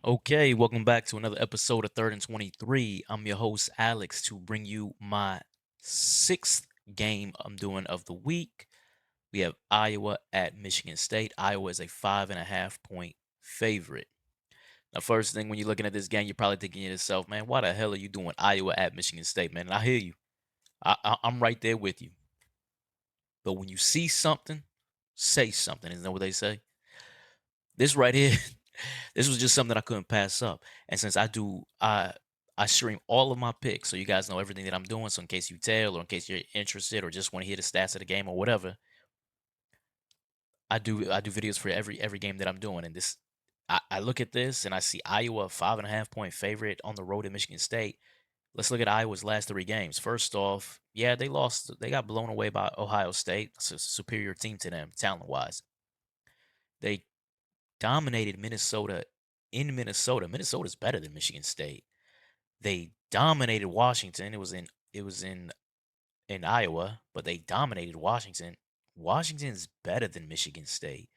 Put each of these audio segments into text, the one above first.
Okay, welcome back to another episode of Third and 23. I'm your host, Alex, to bring you my sixth game I'm doing of the week. We have Iowa at Michigan State. Iowa is a 5.5 point favorite. Now, first thing when you're looking at this game, you're probably thinking to yourself, man, why the hell are you doing Iowa at Michigan State, man? And I hear you. I'm right there with you. But when you see something, say something. Isn't that what they say? This right here, this was just something I couldn't pass up. And since I stream all of my picks, so you guys know everything that I'm doing. So in case you tell, or in case you're interested, or just want to hear the stats of the game or whatever, I do videos for every game that I'm doing. And this, I look at this and I see Iowa 5.5 point favorite on the road at Michigan State. Let's look at Iowa's last three games. First off, yeah, they lost. They got blown away by Ohio State. It's a superior team to them, talent wise. They dominated Minnesota in Minnesota. Minnesota's better than Michigan State. They dominated Washington. It was in Iowa, but they dominated Washington. Washington's better than Michigan State.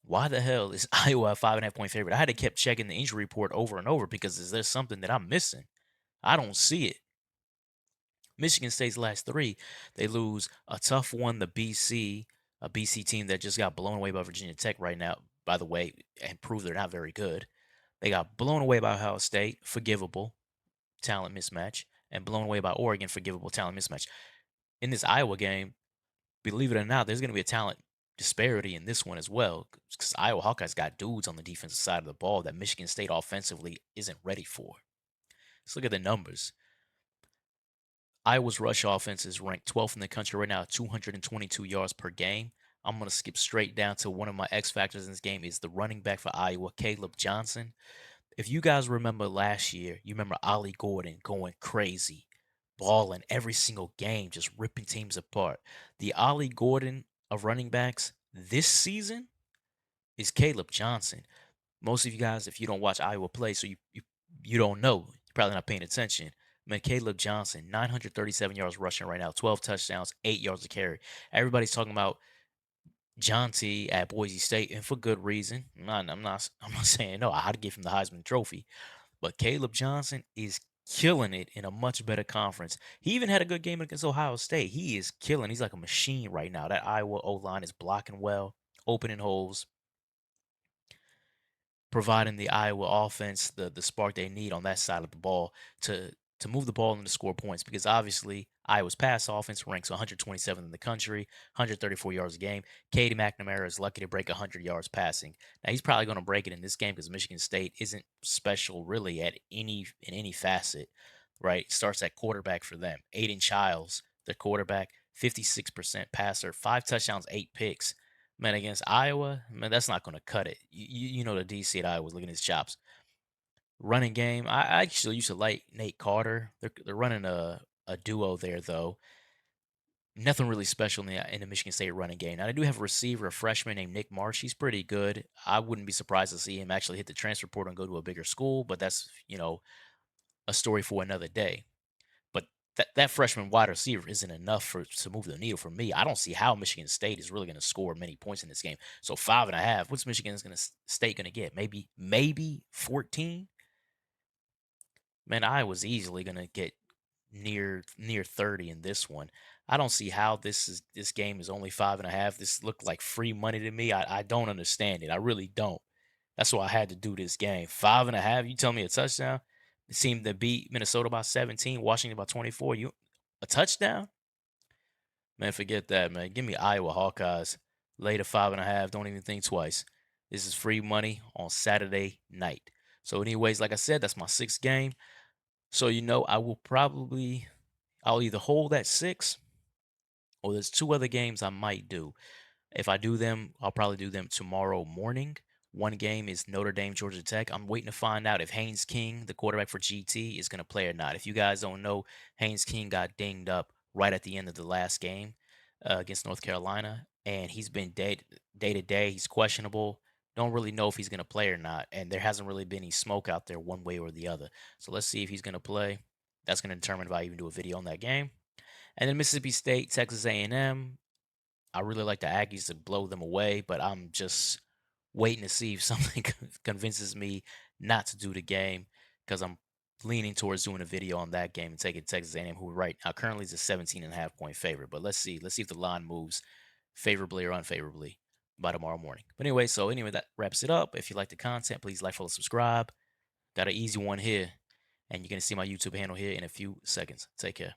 Why the hell is Iowa a 5.5 point favorite? I had to keep checking the injury report over and over because is there something that I'm missing? I don't see it. Michigan State's last three, they lose a tough one to BC, a BC team that just got blown away by Virginia Tech right now, by the way, and proved they're not very good. They got blown away by Ohio State, forgivable talent mismatch, and blown away by Oregon, forgivable talent mismatch. In this Iowa game, believe it or not, there's going to be a talent disparity in this one as well because Iowa Hawkeyes got dudes on the defensive side of the ball that Michigan State offensively isn't ready for. Let's look at the numbers. Iowa's rush offense is ranked 12th in the country right now at 222 yards per game. I'm going to skip straight down to one of my X factors in this game is the running back for Iowa, Caleb Johnson. If you guys remember last year, you remember Ollie Gordon going crazy, balling every single game, just ripping teams apart. The Ollie Gordon of running backs this season is Caleb Johnson. Most of you guys, if you don't watch Iowa play, so you don't know, you're probably not paying attention. Man, Caleb Johnson, 937 yards rushing right now, 12 touchdowns, 8 yards to carry. Everybody's talking about Jonty at Boise State, and for good reason. I'm not saying no. I'd give him the Heisman Trophy, but Caleb Johnson is killing it in a much better conference. He even had a good game against Ohio State. He is killing. He's like a machine right now. That Iowa O line is blocking well, opening holes, providing the Iowa offense the spark they need on that side of the ball to move the ball and to score points because obviously Iowa's pass offense ranks 127th in the country, 134 yards a game. Katie McNamara is lucky to break 100 yards passing. Now he's probably going to break it in this game because Michigan State isn't special really at any facet, right? Starts at quarterback for them. Aiden Childs, the quarterback, 56% passer, 5 touchdowns, 8 picks. Man, against Iowa, man, that's not going to cut it. You know the DC at Iowa was looking at his chops. Running game, I actually used to like Nate Carter. They're running a duo there though. Nothing really special in the Michigan State running game. Now they do have a receiver, a freshman named Nick Marsh. He's pretty good. I wouldn't be surprised to see him actually hit the transfer portal and go to a bigger school, but that's a story for another day. But that freshman wide receiver isn't enough to move the needle for me. I don't see how Michigan State is really going to score many points in this game. So 5.5. What's Michigan's going to State going to get? Maybe 14. Man, I was easily going to get near 30 in this one. I don't see how this game is only 5.5. This looked like free money to me. I don't understand it. I really don't. That's why I had to do this game. 5.5. You tell me a touchdown. It seemed to beat Minnesota by 17, Washington by 24. You a touchdown? Man, forget that, man. Give me Iowa Hawkeyes. Later 5.5. Don't even think twice. This is free money on Saturday night. So, anyways, like I said, that's my sixth game. So I'll either hold at 6 or there's two other games I might do. If I do them, I'll probably do them tomorrow morning. One game is Notre Dame, Georgia Tech. I'm waiting to find out if Haynes King, the quarterback for GT, is going to play or not. If you guys don't know, Haynes King got dinged up right at the end of the last game against North Carolina, and he's been day to day. He's questionable. Don't really know if he's going to play or not, and there hasn't really been any smoke out there one way or the other. So let's see if he's going to play. That's going to determine if I even do a video on that game. And then Mississippi State, Texas A&M. I really like the Aggies to blow them away, but I'm just waiting to see if something convinces me not to do the game because I'm leaning towards doing a video on that game and taking Texas A&M, who right now currently is a 17.5 point favorite. But let's see. Let's see if the line moves favorably or unfavorably by tomorrow morning. But anyway, that wraps it up. If you like the content, please like, follow, subscribe. Got an easy one here, and you're gonna see my YouTube handle here in a few seconds. Take care.